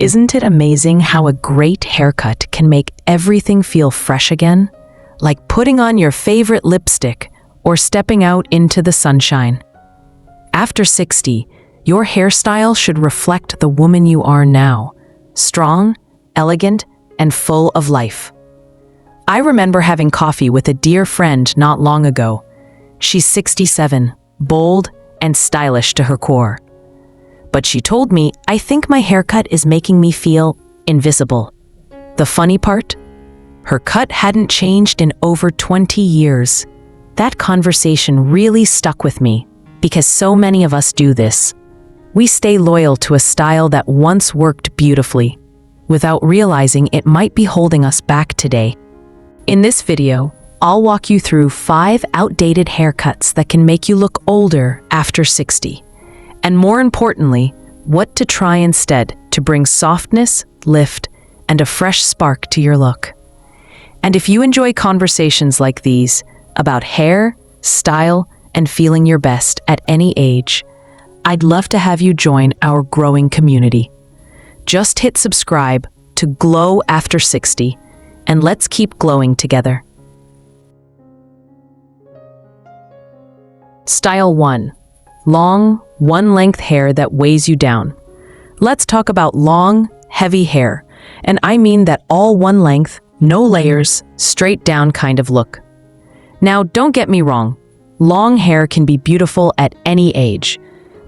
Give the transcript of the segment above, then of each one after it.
Isn't it amazing how a great haircut can make everything feel fresh again? Like putting on your favorite lipstick or stepping out into the sunshine. After 60, your hairstyle should reflect the woman you are now. Strong, elegant, and full of life. I remember having coffee with a dear friend not long ago. She's 67, bold, and stylish to her core. But she told me, I think my haircut is making me feel invisible. The funny part? Her cut hadn't changed in over 20 years. That conversation really stuck with me, because so many of us do this. We stay loyal to a style that once worked beautifully, without realizing it might be holding us back today. In this video, I'll walk you through 5 outdated haircuts that can make you look older after 60. And more importantly, what to try instead to bring softness, lift, and a fresh spark to your look. And if you enjoy conversations like these about hair, style, and feeling your best at any age, I'd love to have you join our growing community. Just hit subscribe to Glow After 60, and let's keep glowing together. Style 1. Long, one-length hair that weighs you down. Let's talk about long, heavy hair, and I mean that all one length, no layers, straight down kind of look. Now, don't get me wrong, long hair can be beautiful at any age,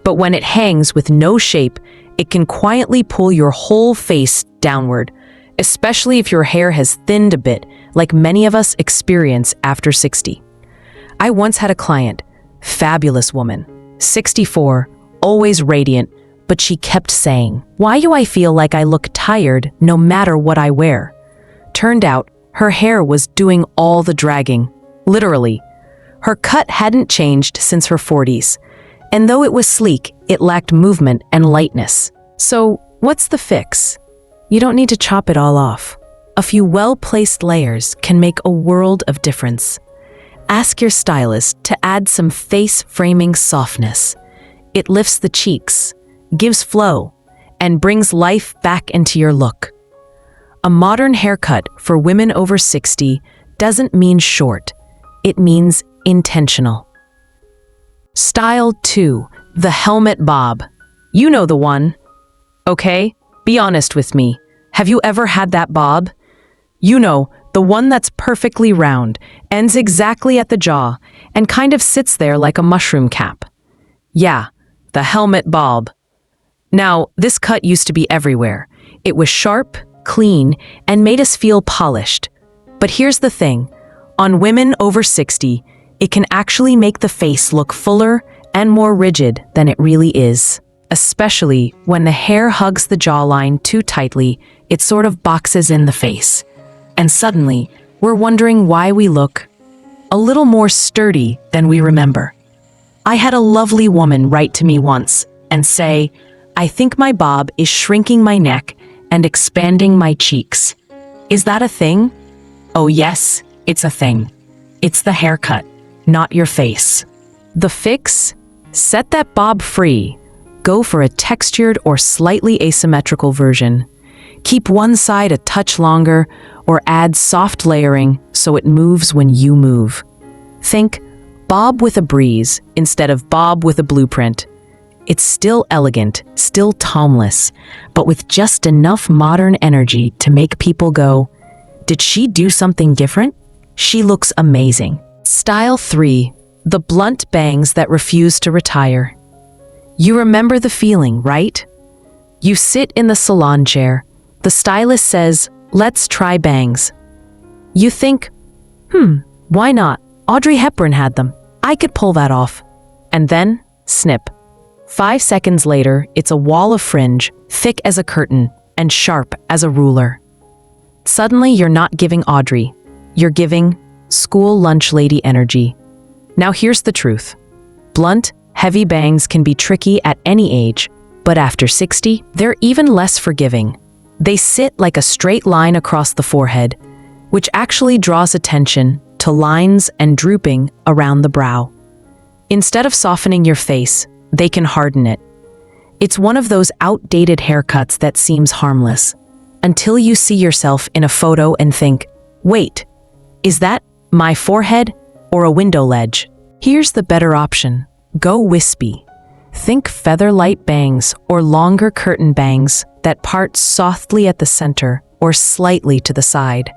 but when it hangs with no shape, it can quietly pull your whole face downward, especially if your hair has thinned a bit, like many of us experience after 60. I once had a client, fabulous woman, 64, always radiant, but she kept saying, "Why do I feel like I look tired no matter what I wear?" Turned out, her hair was doing all the dragging, literally. Her cut hadn't changed since her 40s, and though it was sleek, it lacked movement and lightness. So, what's the fix? You don't need to chop it all off. A few well-placed layers can make a world of difference. Ask your stylist to add some face-framing softness. It lifts the cheeks, gives flow, and brings life back into your look. A modern haircut for women over 60 doesn't mean short. It means intentional. Style 2. The helmet bob. You know the one. Okay, be honest with me. Have you ever had that bob? You know, the one that's perfectly round, ends exactly at the jaw, and kind of sits there like a mushroom cap. Yeah, the helmet bob. Now, this cut used to be everywhere. It was sharp, clean, and made us feel polished. But here's the thing. On women over 60, it can actually make the face look fuller and more rigid than it really is. Especially when the hair hugs the jawline too tightly, it sort of boxes in the face. And suddenly, we're wondering why we look a little more sturdy than we remember. I had a lovely woman write to me once and say, "I think my bob is shrinking my neck and expanding my cheeks." Is that a thing? Oh yes, it's a thing. It's the haircut, not your face. The fix? Set that bob free. Go for a textured or slightly asymmetrical version. Keep one side a touch longer or add soft layering so it moves when you move. Think bob with a breeze instead of bob with a blueprint. It's still elegant, still timeless, but with just enough modern energy to make people go, "Did she do something different? She looks amazing." Style 3. The blunt bangs that refuse to retire. You remember the feeling, right? You sit in the salon chair. The stylist says, "Let's try bangs." You think, why not? Audrey Hepburn had them. I could pull that off. And then, snip. 5 seconds later, it's a wall of fringe, thick as a curtain and sharp as a ruler. Suddenly, you're not giving Audrey. You're giving school lunch lady energy. Now here's the truth. Blunt, heavy bangs can be tricky at any age, but after 60, they're even less forgiving. They sit like a straight line across the forehead, which actually draws attention to lines and drooping around the brow. Instead of softening your face, they can harden it. It's one of those outdated haircuts that seems harmless, until you see yourself in a photo and think, wait, is that my forehead or a window ledge? Here's the better option. Go wispy. Think feather-light bangs or longer curtain bangs that part softly at the center or slightly to the side.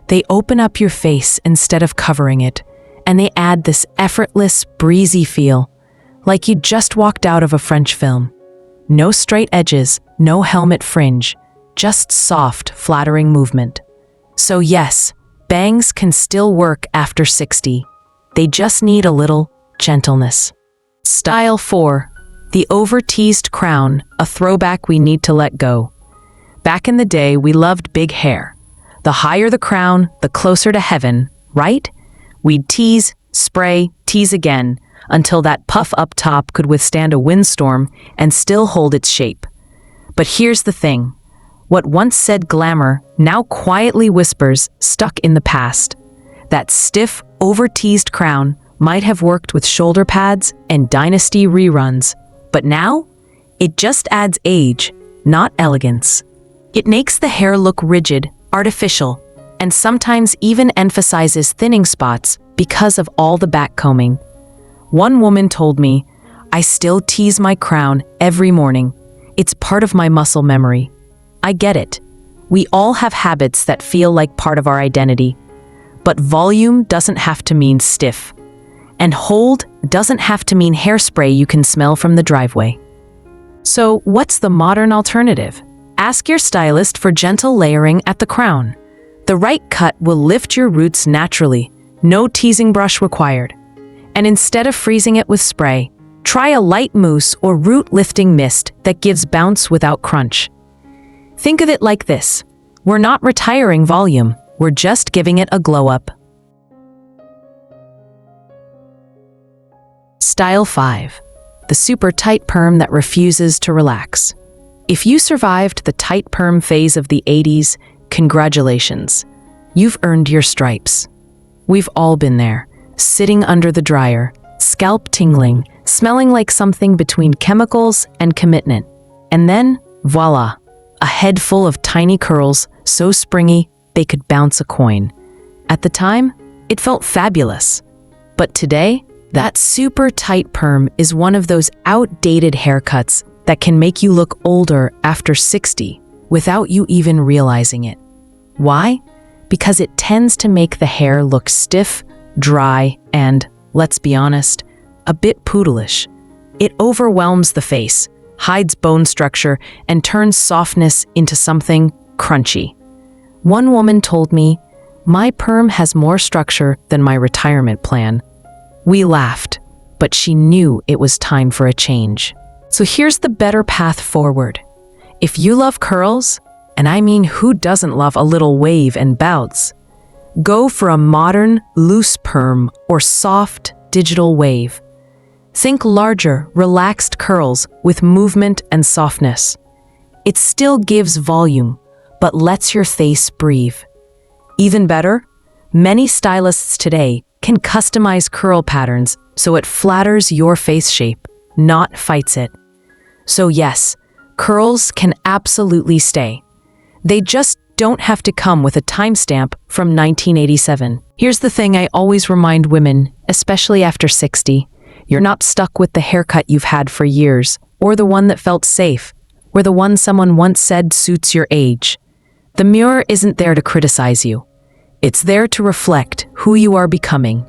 They open up your face instead of covering it, and they add this effortless, breezy feel, like you just walked out of a French film. No straight edges, no helmet fringe, just soft, flattering movement. So yes, bangs can still work after 60. They just need a little gentleness. Style 4. The over-teased crown, a throwback we need to let go. Back in the day, we loved big hair. The higher the crown, the closer to heaven, right? We'd tease, spray, tease again, until that puff up top could withstand a windstorm and still hold its shape. But here's the thing. What once said glamour now quietly whispers stuck in the past. That stiff, over-teased crown might have worked with shoulder pads and dynasty reruns, but now it just adds age, not elegance. It makes the hair look rigid, artificial, and sometimes even emphasizes thinning spots because of all the backcombing. One woman told me, "I still tease my crown every morning. It's part of my muscle memory." I get it. We all have habits that feel like part of our identity. But volume doesn't have to mean stiff. And hold doesn't have to mean hairspray you can smell from the driveway. So what's the modern alternative? Ask your stylist for gentle layering at the crown. The right cut will lift your roots naturally, no teasing brush required. And instead of freezing it with spray, try a light mousse or root-lifting mist that gives bounce without crunch. Think of it like this. We're not retiring volume, we're just giving it a glow-up. Style 5. The super tight perm that refuses to relax. If you survived the tight perm phase of the 80s, congratulations. You've earned your stripes. We've all been there, sitting under the dryer, scalp tingling, smelling like something between chemicals and commitment. And then, voila, a head full of tiny curls, so springy they could bounce a coin. At the time, it felt fabulous. But today, that super tight perm is one of those outdated haircuts that can make you look older after 60 without you even realizing it. Why? Because it tends to make the hair look stiff, dry, and, let's be honest, a bit poodleish. It overwhelms the face, hides bone structure, and turns softness into something crunchy. One woman told me, "My perm has more structure than my retirement plan." We laughed, but she knew it was time for a change. So here's the better path forward. If you love curls, and I mean who doesn't love a little wave and bounce, go for a modern, loose perm or soft, digital wave. Think larger, relaxed curls with movement and softness. It still gives volume, but lets your face breathe. Even better, many stylists today can customize curl patterns so it flatters your face shape, not fights it. So yes, curls can absolutely stay. They just don't have to come with a timestamp from 1987. Here's the thing I always remind women, especially after 60. You're not stuck with the haircut you've had for years, or the one that felt safe, or the one someone once said suits your age. The mirror isn't there to criticize you. It's there to reflect who you are becoming.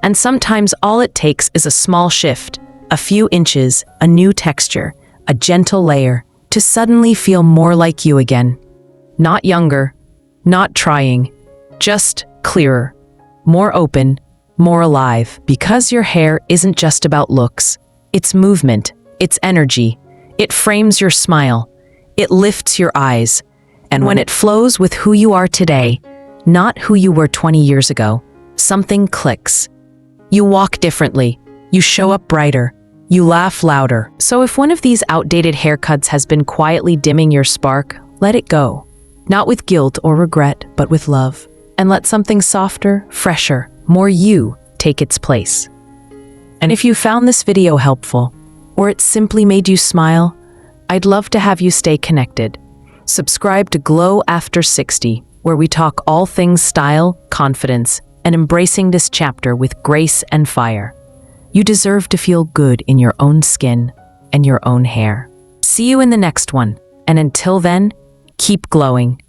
And sometimes all it takes is a small shift, a few inches, a new texture, a gentle layer, to suddenly feel more like you again. Not younger, not trying, just clearer, more open, more alive. Because your hair isn't just about looks. It's movement, it's energy. It frames your smile. It lifts your eyes. And when it flows with who you are today, not who you were 20 years ago, something clicks. You walk differently. You show up brighter. You laugh louder. So if one of these outdated haircuts has been quietly dimming your spark, let it go. Not with guilt or regret, but with love. And let something softer, fresher, more you take its place. And if you found this video helpful, or it simply made you smile, I'd love to have you stay connected. Subscribe to Glow After 60, where we talk all things style, confidence, and embracing this chapter with grace and fire. You deserve to feel good in your own skin and your own hair. See you in the next one, and until then, keep glowing.